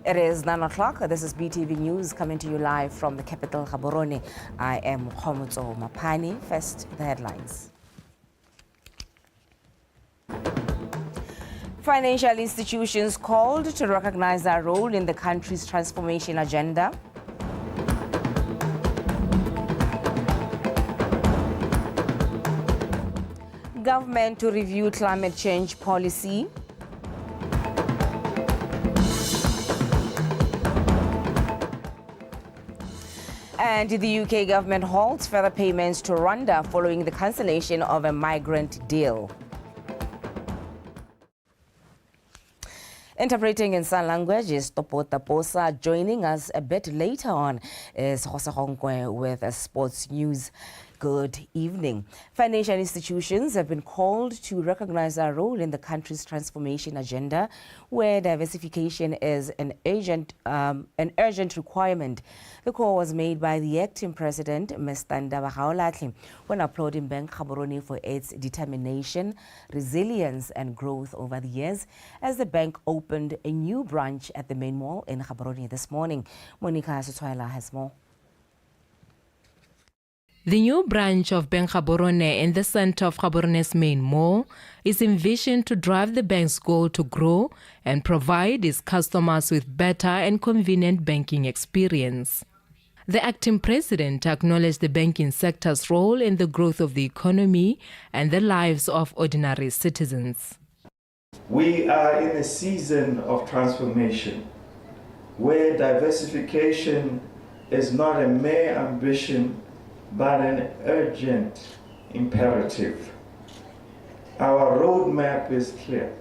It is 9 o'clock. This is BTV News coming to you live from the capital, Gaborone. I am Khomotso Mapani. First, the headlines. Financial institutions called to recognize their role in the country's transformation agenda. Government to review climate change policy. And the UK government halts further payments to Rwanda following the cancellation of a migrant deal. Interpreting in sign language is Topo Taposa. Joining us a bit later on is Jose Honkwe with sports news. Good evening. Financial institutions have been called to recognize their role in the country's transformation agenda, where diversification is an urgent requirement. The call was made by the acting president, Ms. Tandaba Haolatli, when applauding Bank Gaborone for its determination, resilience and growth over the years, as the bank opened a new branch at the main mall in Gaborone this morning. Monica Sutwaila has more. The new branch of Bank Gaborone in the center of Gaborone's main mall is envisioned to drive the bank's goal to grow and provide its customers with better and convenient banking experience. The acting president acknowledged the banking sector's role in the growth of the economy and the lives of ordinary citizens. We are in a season of transformation where diversification is not a mere ambition but an urgent imperative. Our roadmap is clear.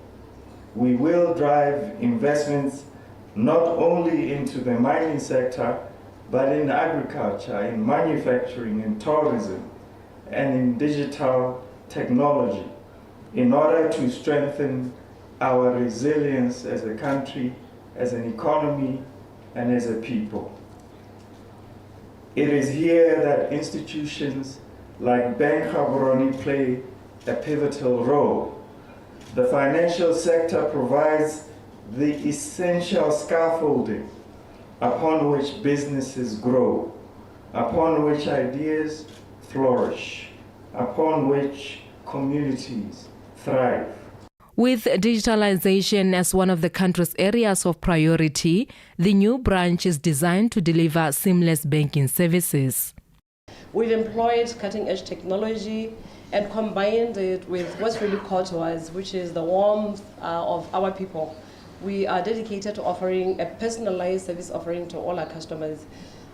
We will drive investments not only into the mining sector, but in agriculture, in manufacturing, in tourism, and in digital technology in order to strengthen our resilience as a country, as an economy, and as a people. It is here that institutions like Bank Gaborone play a pivotal role. The financial sector provides the essential scaffolding upon which businesses grow, upon which ideas flourish, upon which communities thrive. With digitalization as one of the country's areas of priority, the new branch is designed to deliver seamless banking services. We've employed cutting-edge technology and combined it with what's really core to us, which is the warmth of our people. We are dedicated to offering a personalized service offering to all our customers.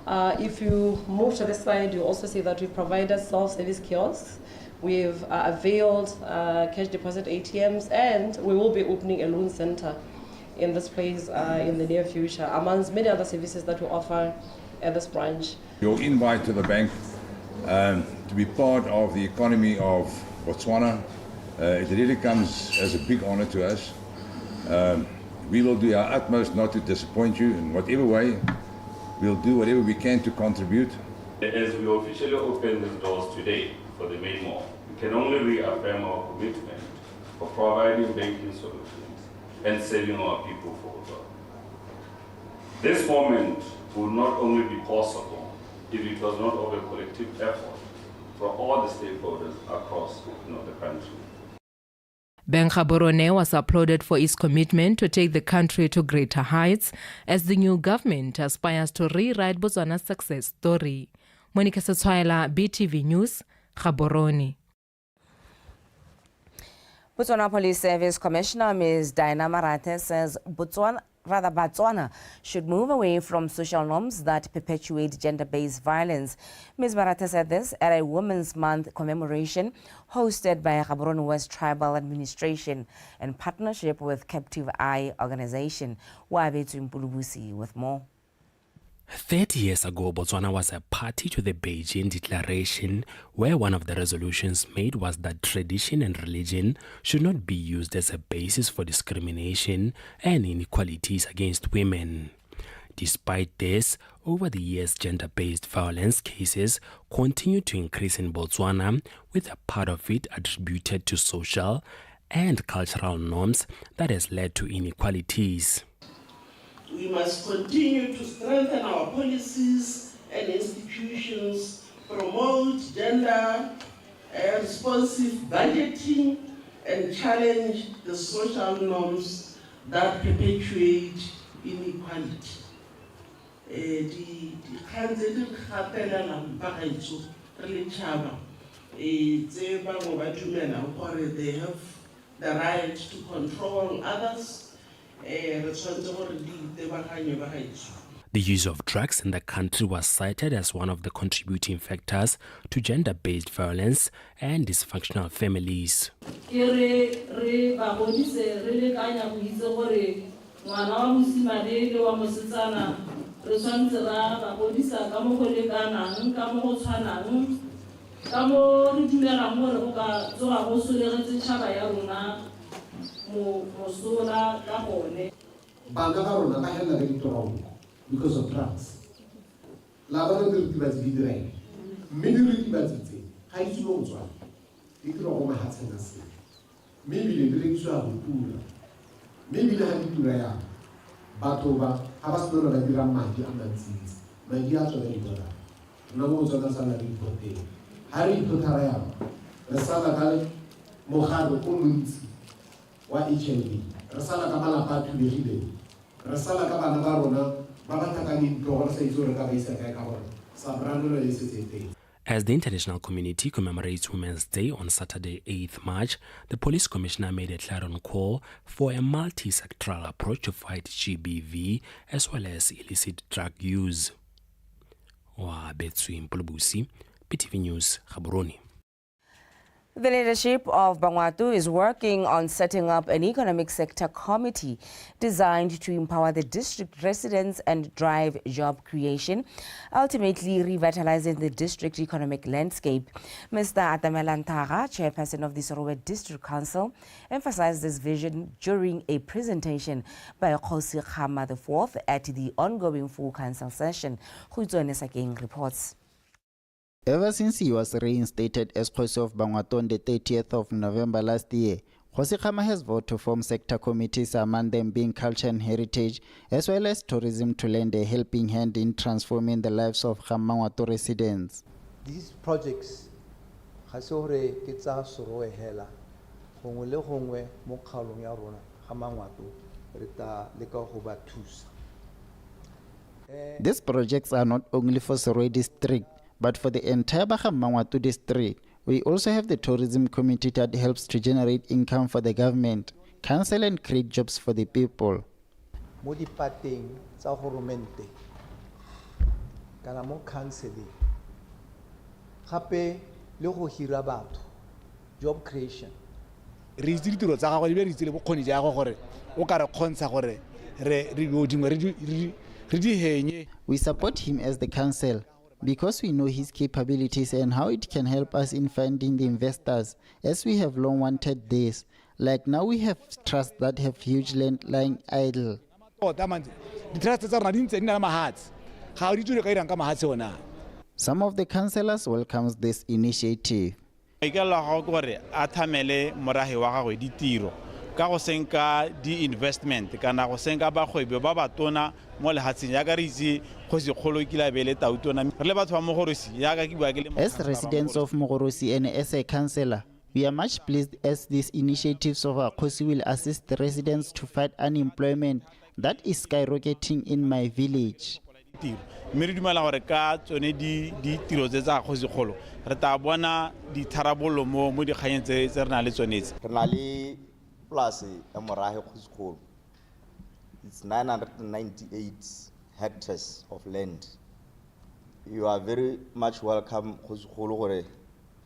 If you move to this side, you also see that we provided self-service kiosks. We've availed cash deposit ATMs, and we will be opening a loan center in this place in the near future, amongst many other services that we offer at this branch. Your invite to the bank to be part of the economy of Botswana, it really comes as a big honor to us. We will do our utmost not to disappoint you in whatever way. We'll do whatever we can to contribute. As we officially open these doors today for the main mall, we can only reaffirm our commitment for providing banking solutions and serving our people forward. This moment would not only be possible if it was not of a collective effort for all the stakeholders across the country. Bank Gaborone was applauded for its commitment to take the country to greater heights as the new government aspires to rewrite Botswana's success story. Monica Setswaila, BTV News, Gaborone. Botswana Police Service Commissioner Ms. Diana Marate says Botswana should move away from social norms that perpetuate gender-based violence. Ms. Marate said this at a Women's Month commemoration hosted by Gaborone West Tribal Administration in partnership with Captive Eye Organization. Wabetu Mpulubusi with more. 30 years ago, Botswana was a party to the Beijing Declaration, where one of the resolutions made was that tradition and religion should not be used as a basis for discrimination and inequalities against women. Despite this, over the years, gender-based violence cases continue to increase in Botswana, with a part of it attributed to social and cultural norms that has led to inequalities. We must continue to strengthen our policies and institutions, promote gender responsive budgeting, and challenge the social norms that perpetuate inequality. They have the right to control others. The use of drugs in the country was cited as one of the contributing factors to gender-based violence and dysfunctional families. Because of drugs. As the international community commemorates Women's Day on Saturday, 8th March, the police commissioner made a clarion call for a multi-sectoral approach to fight GBV as well as illicit drug use. Wabetswi Mpulubusi, PTV News, Gaborone. The leadership of Vanuatu is working on setting up an economic sector committee designed to empower the district residents and drive job creation, ultimately revitalizing the district economic landscape. Mr. Atamela Ntagha, chairperson of the Sorowe District Council, emphasized this vision during a presentation by Kgosi Kgama IV at the ongoing full council session. Khuitsone Sakeng reports. Ever since he was reinstated as Kgosi of Vanuatu on the 30th of November last year, Kgosi Kgama has vowed to form sector committees, among them being culture and heritage, as well as tourism, to lend a helping hand in transforming the lives of Vanuatu residents. These projects, Hasore Kitsa Sorowe Hela, Hongule Hongwe, Mokalong Yarona, Vanuatu, Rita Leka Hoba Tusa. These projects are not only for Sorowe district, but for the entire Vanuatu district. We also have the tourism committee that helps to generate income for the government, council, and create jobs for the people. Modi pateng tsa goromente kana mo counseling gape le go hira batho, job creation. Re itse ditiro tsa gago di be re itse le bokgoni ja go gore o ka re kgontsha gore re di henye. We support him as the council because we know his capabilities and how it can help us in finding the investors, as we have long wanted this. Like now we have trusts that have huge land lying idle. Some of the councillors welcomes this initiative. Ka go senka di investment kana go senka ba kgwebo ba batona mo lehatseng ya ka re itse go se kgolo ke la bele tautona re le batho ba mogorosi ya ka ke bua ke le. As residents of Mogorosi and as a councillor, we are much pleased as these initiatives of our Kgosi will assist the residents to fight unemployment that is skyrocketing in my village. Me re dumela gore ka tsone di tiro tse tsa Kgosi kgolo re ta bona di tharabollo mo di kganyeng tse re na le tsone tse. Re na le plus Morahe Kgosikgolo. It's 998 hectares of land. You are very much welcome, Kgosikgolo, gore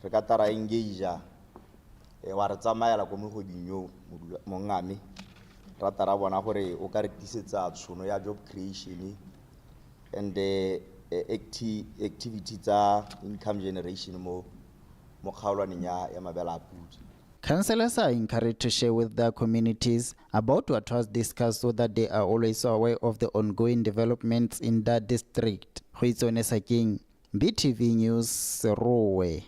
re ka tara engage wa re tsamaela go mo godinyo mongame ra tara bona gore o ka re tisetsa tsono ya job creation and the activity tsa income generation mo kgaolwaneng ya mabela a pudi. Councillors are encouraged to share with their communities about what was discussed so that they are always aware of the ongoing developments in that district. Khuitsone Sakeng, BTV News, Sorowe.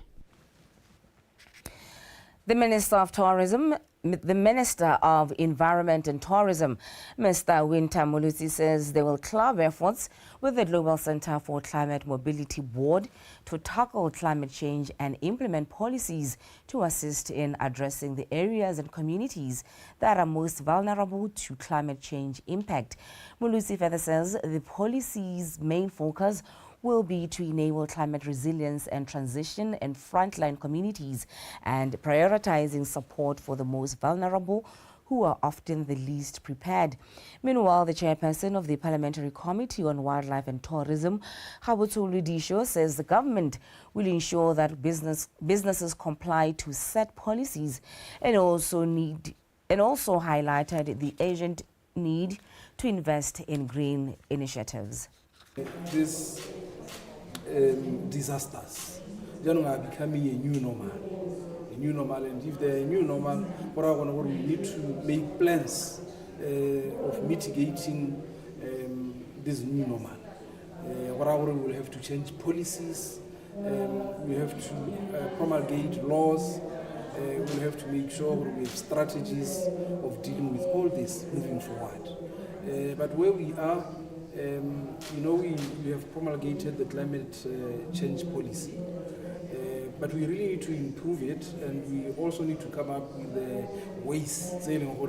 The Minister of Tourism The Minister of Environment and Tourism, Mr. Winter Muluzi, says they will club efforts with the Global Center for Climate Mobility Board to tackle climate change and implement policies to assist in addressing the areas and communities that are most vulnerable to climate change impact. Muluzi further says the policy's main focus will be to enable climate resilience and transition in frontline communities and prioritizing support for the most vulnerable who are often the least prepared. Meanwhile, the chairperson of the Parliamentary Committee on Wildlife and Tourism, Habutulu Disho, says the government will ensure that businesses comply to set policies and also highlighted the urgent need to invest in green initiatives. These disasters are becoming a new normal, and if they're a new normal, we need to make plans of mitigating this new normal. We will have to change policies, we have to promulgate laws, we will have to make sure we have strategies of dealing with all this moving forward. But where we are, we have promulgated the climate change policy, but we really need to improve it, and we also need to come up with the ways to address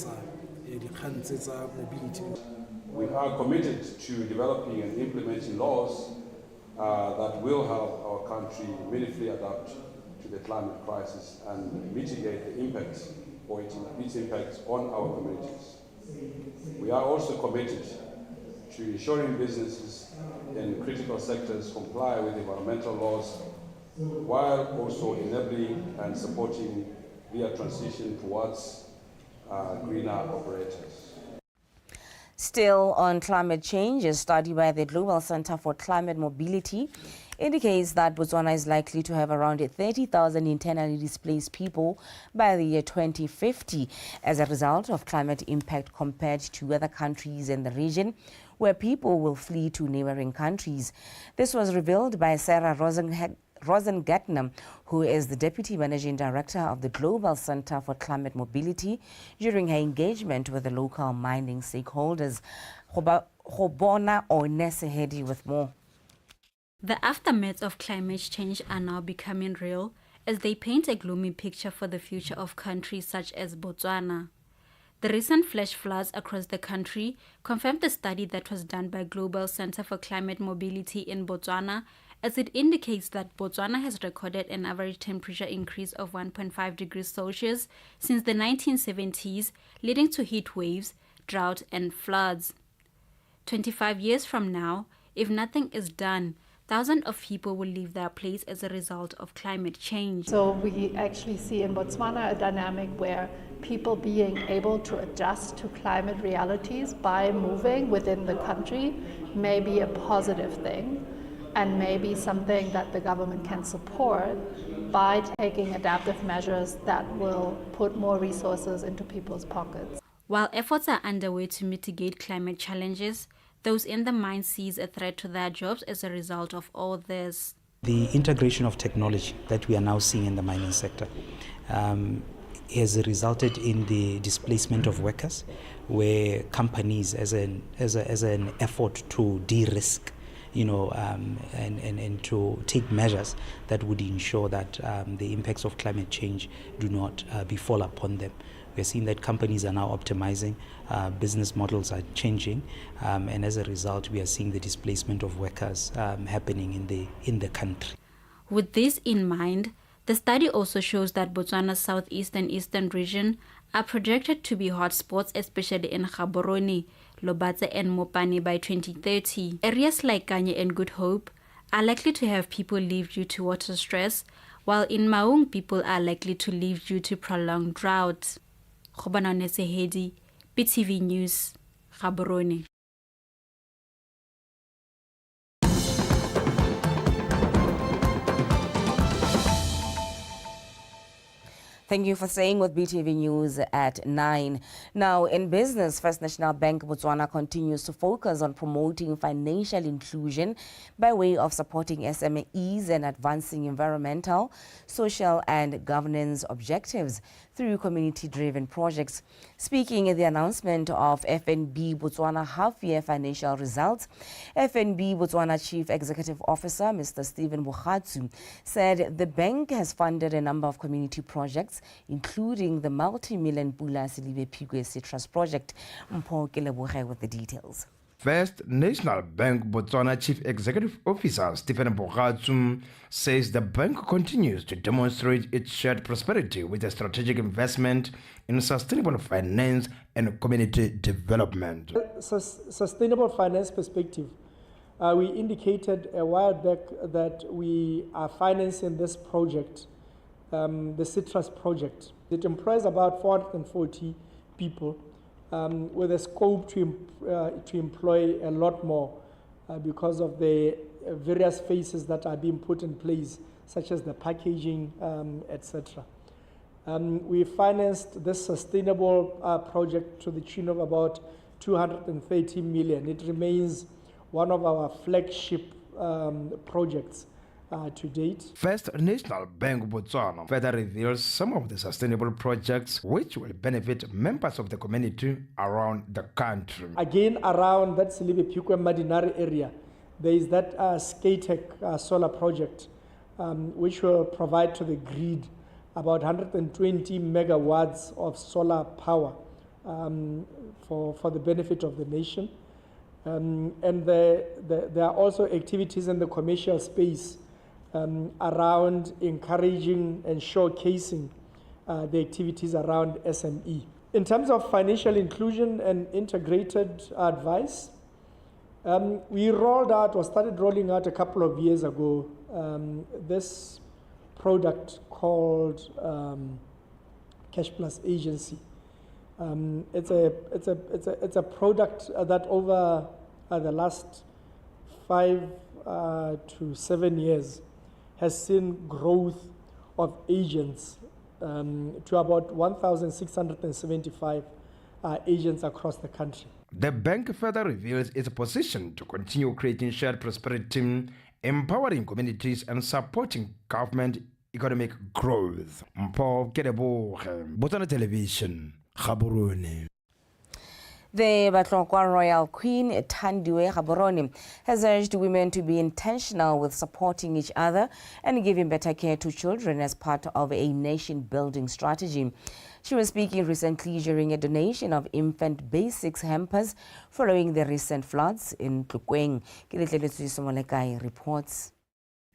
the mobility. We are committed to developing and implementing laws that will help our country immediately adapt to the climate crisis and mitigate the impacts or its impacts on our communities. We are also committed to ensuring businesses in critical sectors comply with environmental laws, while also enabling and supporting their transition towards greener operators. Still on climate change, a study by the Global Center for Climate Mobility indicates that Botswana is likely to have around 30,000 internally displaced people by the year 2050 as a result of climate impact compared to other countries in the region, where people will flee to neighboring countries. This was revealed by Sarah Rosengartner, who is the Deputy Managing Director of the Global Center for Climate Mobility, during her engagement with the local mining stakeholders. Hobona Onesehedi with more. The aftermaths of climate change are now becoming real as they paint a gloomy picture for the future of countries such as Botswana. The recent flash floods across the country confirmed the study that was done by Global Center for Climate Mobility in Botswana, as it indicates that Botswana has recorded an average temperature increase of 1.5 degrees Celsius since the 1970s, leading to heat waves, drought and floods. 25 years from now, if nothing is done, thousands of people will leave their place as a result of climate change. So we actually see in Botswana a dynamic where people being able to adjust to climate realities by moving within the country may be a positive thing, and maybe something that the government can support by taking adaptive measures that will put more resources into people's pockets. While efforts are underway to mitigate climate challenges, those in the mine sees a threat to their jobs as a result of all this. The integration of technology that we are now seeing in the mining sector has resulted in the displacement of workers, where companies, as an effort to de-risk, and to take measures that would ensure that the impacts of climate change do not befall upon them. We're seeing that companies are now optimizing, business models are changing, and as a result, we are seeing the displacement of workers happening in the country. With this in mind, the study also shows that Botswana's southeast and eastern region are projected to be hotspots, especially in Gaborone, Lobatse and Mopane by 2030. Areas like Kanye and Good Hope are likely to have people leave due to water stress, while in Maung, people are likely to leave due to prolonged drought. Khobana Nesehedi, BTV News, Gaborone. Thank you for staying with BTV News at 9. Now, in business, First National Bank Botswana continues to focus on promoting financial inclusion by way of supporting SMEs and advancing environmental, social and governance objectives through community-driven projects. Speaking at the announcement of FNB Botswana half-year financial results, FNB Botswana Chief Executive Officer Mr. Stephen Bogatsu said the bank has funded a number of community projects, including the multi-million Pula Silibe Pigwe Citrus project. Mpho Keleboge with the details. First National Bank Botswana Chief Executive Officer Stephen Bogatsu says the bank continues to demonstrate its shared prosperity with a strategic investment in sustainable finance and community development. Sustainable finance perspective, we indicated a while back that we are financing this project, the Citrus project. It employs about 440 people. With a scope to employ a lot more because of the various phases that are being put in place, such as the packaging, etc. We financed this sustainable project to the tune of about 230 million. It remains one of our flagship projects to date. First National Bank Botswana further reveals some of the sustainable projects which will benefit members of the community around the country. Again, around that Silibe Pigwe Madinari area, there is that Skatec solar project which will provide to the grid about 120 megawatts of solar power for the benefit of the nation. And there are also activities in the commercial space around encouraging and showcasing the activities around SME. In terms of financial inclusion and integrated advice, we started rolling out a couple of years ago this product called Cash Plus Agency. It's a product that over the last 5 to 7 years has seen growth of agents to about 1,675 agents across the country. The bank further reveals its position to continue creating shared prosperity, empowering communities and supporting government economic growth. Mpho Keleboge, Botswana Television, Gaborone. The Batlokwa Royal Queen, Thandiwe Gaborone, has urged women to be intentional with supporting each other and giving better care to children as part of a nation-building strategy. She was speaking recently during a donation of infant basics hampers following the recent floods in Tlukweng. Reports.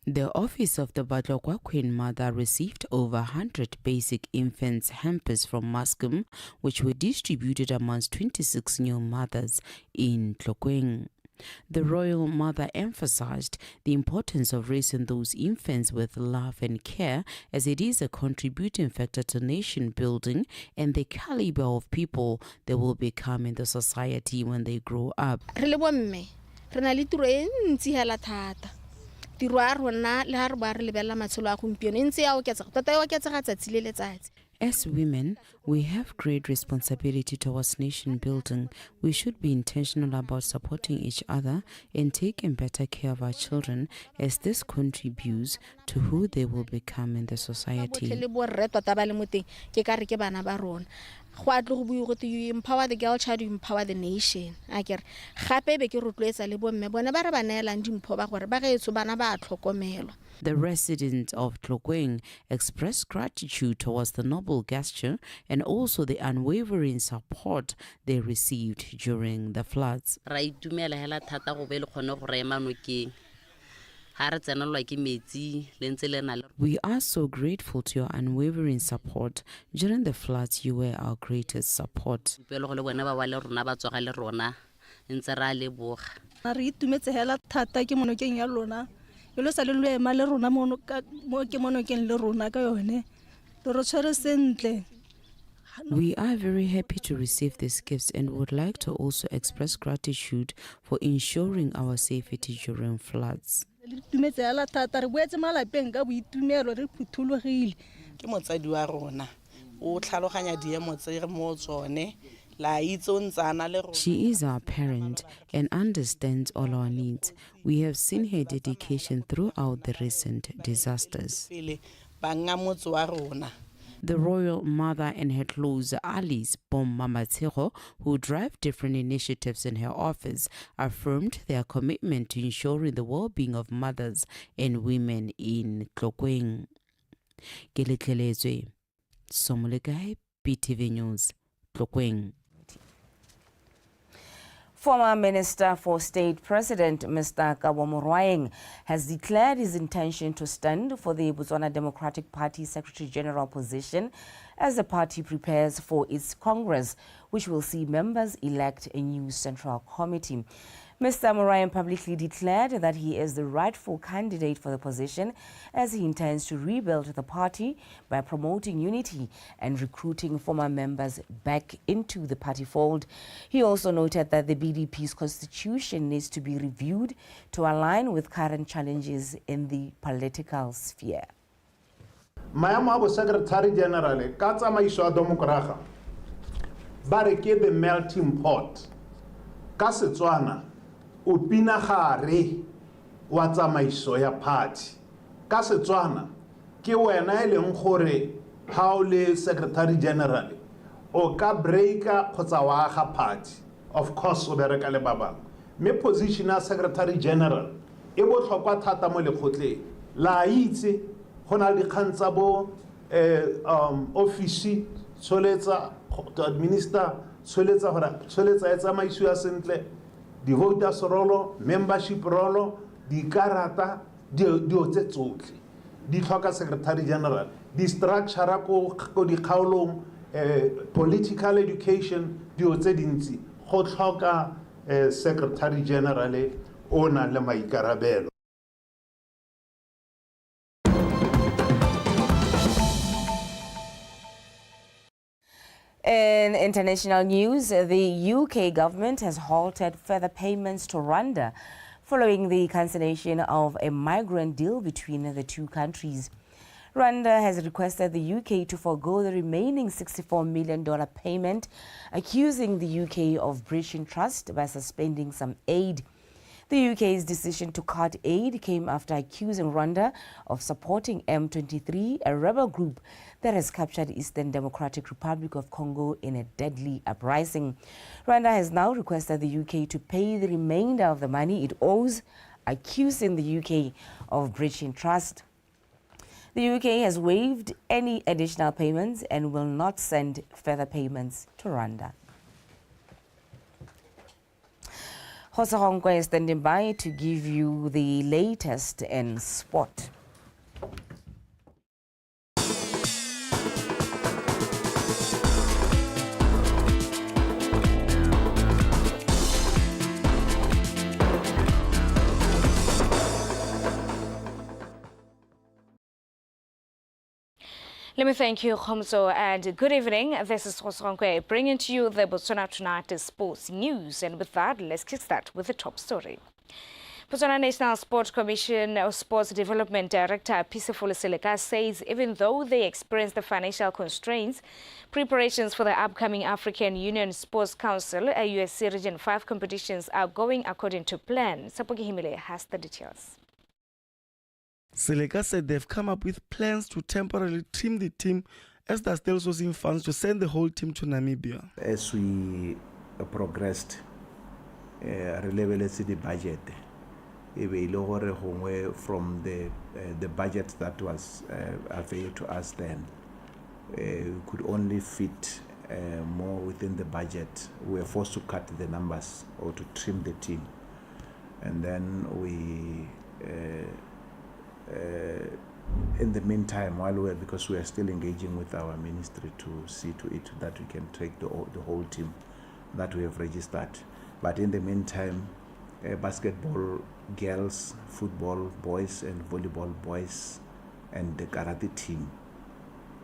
The office of the Batlokwa Queen Mother received over 100 basic infants hampers from Mascom, which were distributed amongst 26 new mothers in Tlukweng. The Royal Mother emphasized the importance of raising those infants with love and care, as it is a contributing factor to nation building and the caliber of people they will become in the society when they grow up. As women, we have great responsibility towards nation building. We should be intentional about supporting each other and taking better care of our children, as this contributes to who they will become in the society. You empower the girl child, you empower the nation. The residents of Tlukweng expressed gratitude towards the noble gesture and also the unwavering support they received during the floods. We are so grateful to your unwavering support. During the floods, you were our greatest support. We are very happy to receive these gifts and would like to also express gratitude for ensuring our safety during floods. o tlhaloganya diemo tse re mo tsone la itse o ntsana le rona. She is our parent and understands all our needs. We have seen her dedication throughout the recent disasters. Pele banga motse wa rona. The royal mother and her close allies, Bom Mamatego, who drive different initiatives in her office, affirmed their commitment to ensuring the well-being of mothers and women in Tlokweng. Keletleletswe, Somolekae, BTV News, Tlokweng. Former Minister for State President Mr. Kabo Morwaeng has declared his intention to stand for the Botswana Democratic Party Secretary General position as the party prepares for its Congress, which will see members elect a new Central Committee. Mr. Morwaeng publicly declared that he is the rightful candidate for the position as he intends to rebuild the party by promoting unity and recruiting former members back into the party fold. He also noted that the BDP's constitution needs to be reviewed to align with current challenges in the political sphere. Maemo a Secretary General ka tsamaiso ya demokraga ba re ke the melting pot ka Setswana o pinagare wa tsamaiso ya party ka Setswana ke wena leng gore ha o le Secretary General o ka breaka kgotsa wa aga party of course o bereka le ba bang me position ya Secretary General e botlhokwa thata mo lekgotleng la itse gona le dikgantsa bo office tsholetsa to administer tsholetsa gore tsholetsa e tsamaiso ya sentle di voters rolo membership rolo di karata di tse tsotlhe di tlhoka Secretary General di structure ko di kgaolong political education di tse dintsi go tlhoka Secretary General o na le maikarabelo. In international news, the UK government has halted further payments to Rwanda following the cancellation of a migrant deal between the two countries. Rwanda has requested the UK to forego the remaining $64 million payment, accusing the UK of breaching trust by suspending some aid. The UK's decision to cut aid came after accusing Rwanda of supporting M23, a rebel group that has captured Eastern Democratic Republic of Congo in a deadly uprising. Rwanda has now requested the UK to pay the remainder of the money it owes, accusing the UK of breaching trust. The UK has waived any additional payments and will not send further payments to Rwanda. Jose Hongwe is standing by to give you the latest in sport. Let me thank you, Khomso, and good evening. This is Khosronkwe bringing to you the Botswana Tonight Sports News. And with that, let's kickstart with the top story. Botswana National Sports Commission Sports Development Director Pisefolo Seleka says even though they experience the financial constraints, preparations for the upcoming African Union Sports Council, USC Region 5 competitions are going according to plan. Sapoki Himile has the details. Seleka said they've come up with plans to temporarily trim the team as they're still sourcing funds to send the whole team to Namibia. As we progressed, relevantly the budget, from the budget that was available to us then, we could only fit more within the budget. We were forced to cut the numbers or to trim the team, and then we. In the meantime, because we are still engaging with our ministry to see to it that we can take the whole team that we have registered. But in the meantime, basketball girls, football boys, and volleyball boys, and the karate team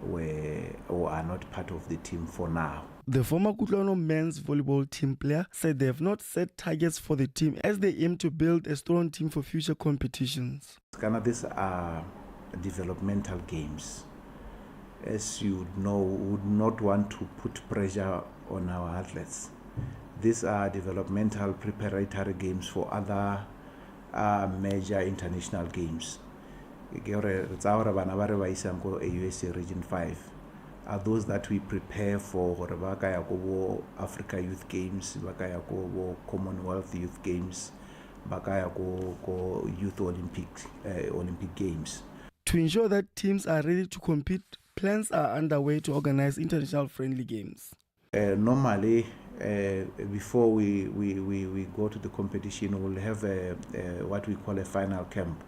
are not part of the team for now. The former Kutlwano men's volleyball team player said they have not set targets for the team as they aim to build a strong team for future competitions. These are developmental games. as you know, would not want to put pressure on our athletes. These are developmental preparatory games for other major international games. USA Region 5 are those that we prepare for Africa Youth Games, Commonwealth Youth Games, Youth Olympic Games. To ensure that teams are ready to compete, plans are underway to organize international friendly games. Normally, before we go to the competition, we'll have what we call a final camp,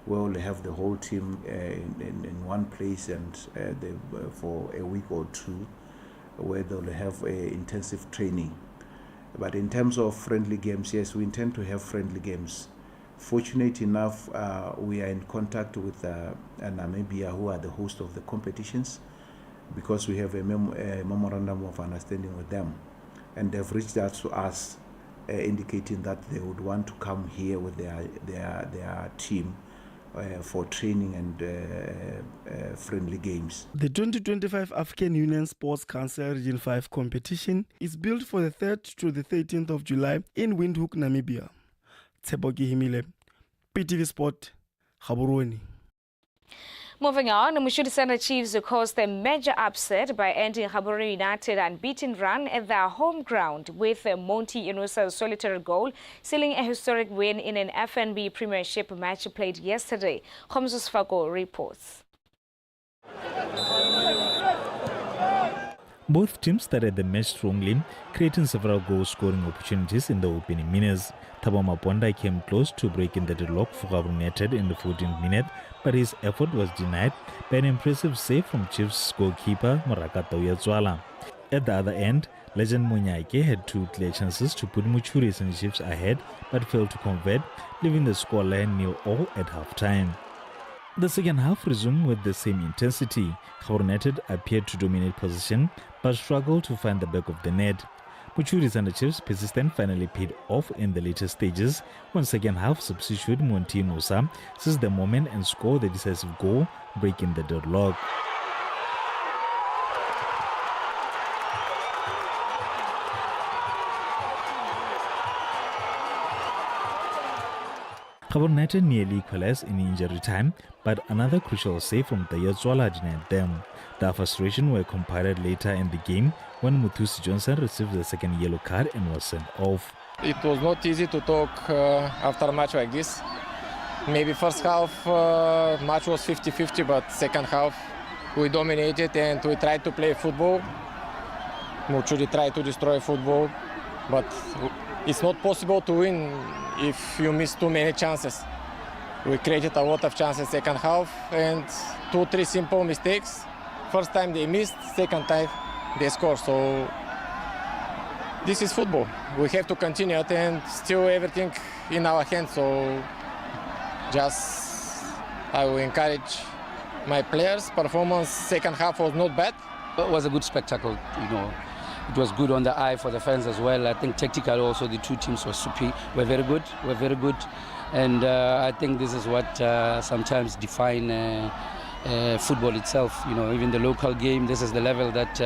where we'll have the whole team in one place and for a week or two, where they'll have intensive training. But in terms of friendly games, yes, we intend to have friendly games. Fortunate enough, we are in contact with Namibia, who are the host of the competitions, because we have a memorandum of understanding with them. And they've reached out to us, indicating that they would want to come here with their team for training and friendly games. The 2025 African Union Sports Council Region 5 competition is built for the 3rd to the 13th of July in Windhoek, Namibia. Tseboki Himile, PTV Sport, Gaborone. Moving on, Mushudi Center Chiefs caused a major upset by ending Gaborone United unbeaten run at their home ground with Monty Inusa's solitary goal, sealing a historic win in an FNB Premiership match played yesterday. Khomzus Fago reports. Both teams started the match strongly, creating several goal-scoring opportunities in the opening minutes. Thabo Maponda came close to breaking the deadlock for Gaborone United in the 14th minute, but his effort was denied by an impressive save from Chiefs goalkeeper Morakato Yatswala. At the other end, legend Munyaike had two clear chances to put Muchuris and Chiefs ahead, but failed to convert, leaving the scoreline 0-0 at half-time. The second half resumed with the same intensity. Gaborone United appeared to dominate possession, but struggled to find the back of the net. Muchuris and the Chiefs' persistence finally paid off in the later stages when second half substitute Monty Inusa seized the moment and scored the decisive goal, breaking the deadlock. Gaborone United nearly equalized in injury time, but another crucial save from Yatswala denied them. Their frustration were compounded later in the game when Muthusi Johnson received the second yellow card and was sent off. It was not easy to talk after a match like this. Maybe first half match was 50-50, but second half we dominated and we tried to play football. Muchuri tried to destroy football, but it's not possible to win if you miss too many chances. We created a lot of chances second half and 2-3 simple mistakes. First time they missed, second time they scored. So this is football. We have to continue it and still everything in our hands. So just I will encourage my players. Performance second half was not bad. It was a good spectacle, you know. It was good on the eye for the fans as well. I think tactically also the two teams were very good. And I think this is what sometimes define football itself. You know, even the local game, this is the level that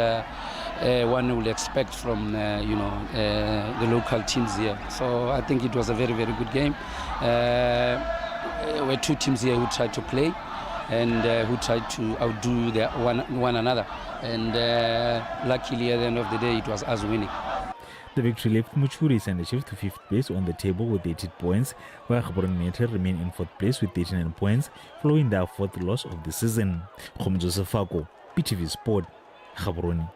one will expect from the local teams here. So I think it was a very, very good game. Where two teams here who tried to play and who tried to outdo one another. And luckily, at the end of the day, it was us winning. The victory left Muchuris and the Chiefs to 5th place on the table with 18 points, while Gaborone United remain in 4th place with 39 points, following their 4th loss of the season. Khomzus Fago, PTV Sport, Gaborone.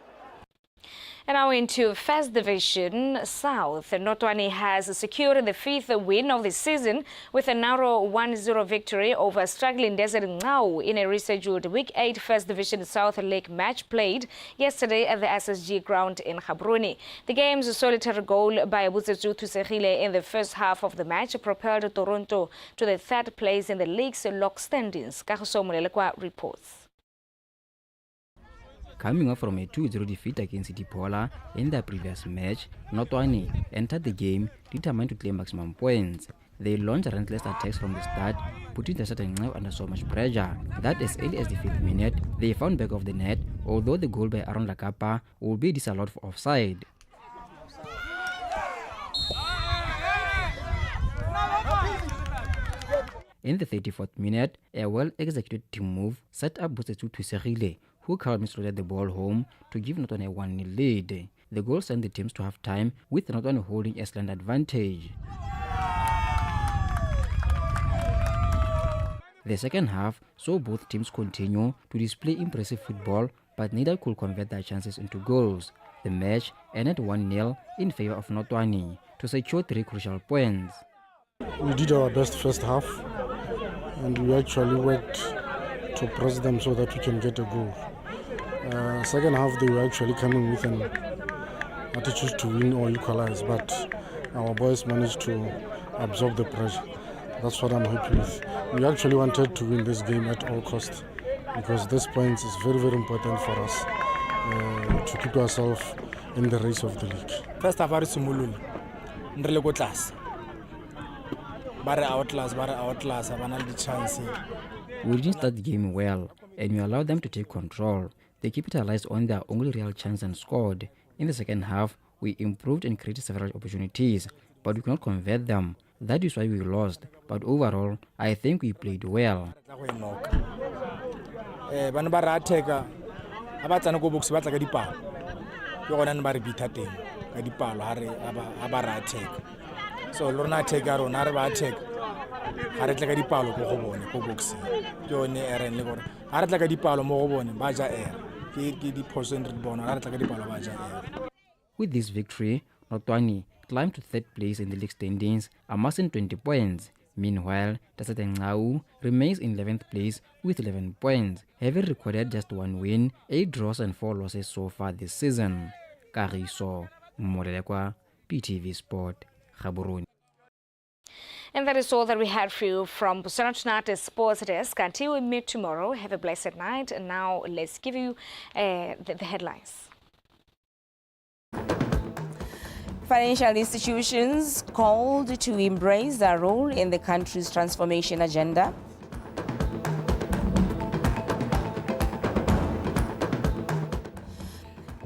And now into First Division South. Notwani has secured the 5th win of the season with a narrow 1-0 victory over struggling Desert Ngau in a rescheduled Week 8 First Division South League match played yesterday at the SSG ground in Gaborone. The game's solitary goal by Butsetsu Thusegile in the first half of the match propelled Toronto to the 3rd place in the league's log standings. Kagiso Molelekwa reports. Coming off from a 2-0 defeat against Dipola in their previous match, Notwani entered the game determined to claim maximum points. They launched relentless attacks from the start, putting the Satanau under so much pressure that as early as the 5th minute, they found back of the net, although the goal by Aaron Lakapa would be disallowed for offside. In the 34th minute, a well-executed team move set up Botsetsu Twisegile, who calmly slotted the ball home to give Notwane a 1-0 lead. The goal sent the teams to half-time, with Notwane holding a slight advantage. The second half saw both teams continue to display impressive football, but neither could convert their chances into goals. The match ended 1-0 in favor of Notwane to secure 3 crucial points. We did our best first half, and we actually worked to press them so that we can get a goal. Second half, they were actually coming with an attitude to win or equalize, but our boys managed to absorb the pressure. That's what I'm happy with. We actually wanted to win this game at all costs, because this point is very, very important for us to keep ourselves in the race of the league. First half, really go class. We didn't start the game well, and we allowed them to take control. They capitalized on their only real chance and scored. In the second half, we improved and created several opportunities, but we could not convert them. That is why we lost, but overall, I think we played well. So lorna take rona re ba take ga re tla ka dipalo go bone go boxing ke yone eren le gore ga re tla ka dipalo mo go bone ba ja ke di percent re bona ga re tla ka dipalo ba ja With this victory, Notwane climbed to 3rd place in the league standings, amassing 20 points. Meanwhile, Tasatenau remains in 11th place with 11 points, having recorded just 1 win, 8 draws and 4 losses so far this season. Kariso Morelekwa, PTV Sport, Gaborone. And that is all that we had for you from Botswana Tonight Sports Desk. Until we meet tomorrow, have a blessed night. And now let's give you the headlines. Financial institutions called to embrace their role in the country's transformation agenda.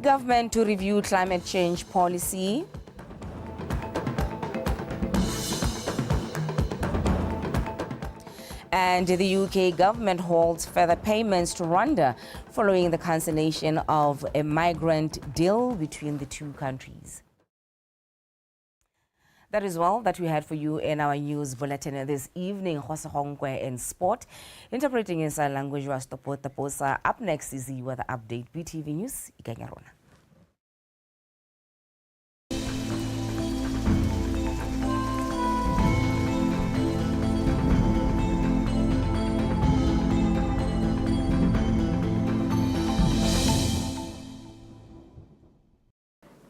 Government to review climate change policy. And the UK government holds further payments to Rwanda following the cancellation of a migrant deal between the two countries. That is all that we had for you in our news bulletin this evening. Hosahongwe in sport. Interpreting in sign language was Topota Posa. Up next is the weather update. BTV News, Ikanyarona.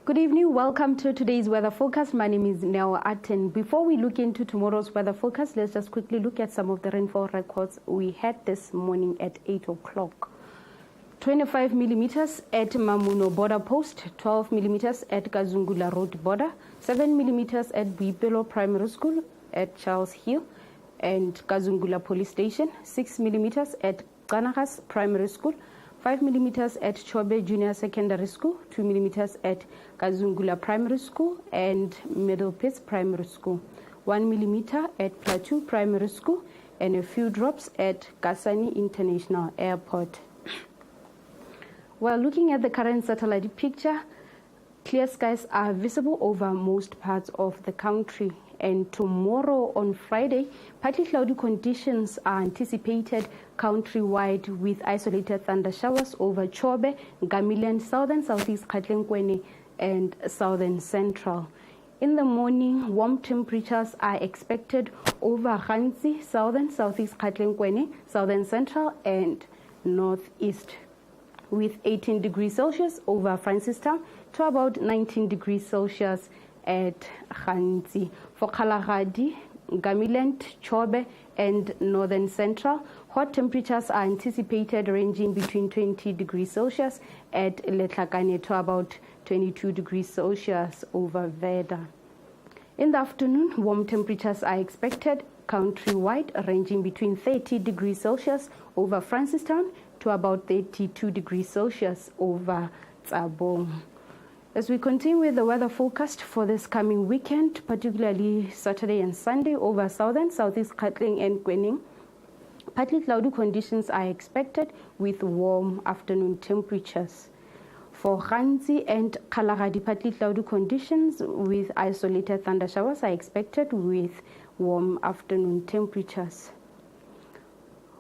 Good evening, welcome to today's weather forecast. My name is Neo Atten. Before we look into tomorrow's weather forecast, let's just quickly look at some of the rainfall records we had this morning at 8 o'clock. 25 millimeters at Mamuno border post, 12 millimeters at Kazungula Road border, 7 millimeters at Bipelo Primary School at Charles Hill and Kazungula Police Station, 6 millimeters at Kanagas Primary School, 5 millimeters at Chobe Junior Secondary School, 2 millimeters at Kazungula Primary School and Middle Pitts Primary School, 1 millimeter at Plateau Primary School, and a few drops at Kasani International Airport. While looking at the current satellite picture, clear skies are visible over most parts of the country. And tomorrow on Friday, partly cloudy conditions are anticipated countrywide with isolated thunder showers over Chobe, Ngamiland, southern southeast Katlenkweni, and southern central. In the morning, warm temperatures are expected over Khansi, southern southeast Katlenkweni, southern central, and northeast, with 18 degrees Celsius over Francistown to about 19 degrees Celsius at Khansi. For Kalahadi, Ngamiland, Chobe, and northern central, hot temperatures are anticipated ranging between 20 degrees Celsius at Letlakane to about 22 degrees Celsius over Veda. In the afternoon, warm temperatures are expected countrywide, ranging between 30 degrees Celsius over Francistown to about 32 degrees Celsius over Tsabong. As we continue with the weather forecast for this coming weekend, particularly Saturday and Sunday over southern, southeast Gauteng and Kwening, partly cloudy conditions are expected with warm afternoon temperatures. For Ganzi and Kalahari, partly cloudy conditions with isolated thunder showers are expected with warm afternoon temperatures.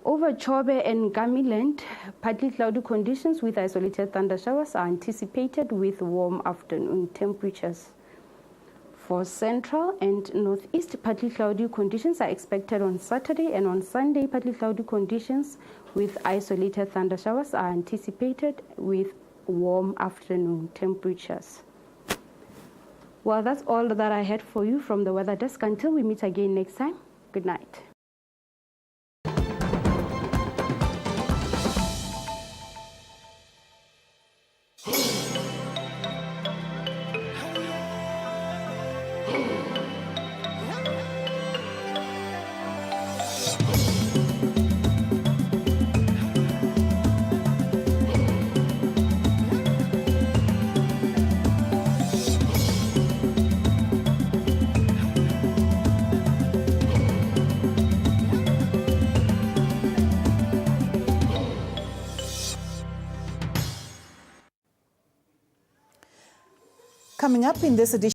Over Chobe and Gamiland, partly cloudy conditions with isolated thunder showers are anticipated with warm afternoon temperatures. For Central and Northeast, partly cloudy conditions are expected on Saturday, and on Sunday, partly cloudy conditions with isolated thunder showers are anticipated with warm afternoon temperatures. Well, that's all that I had for you from the weather desk. Until we meet again next time, good night. Coming up in this edition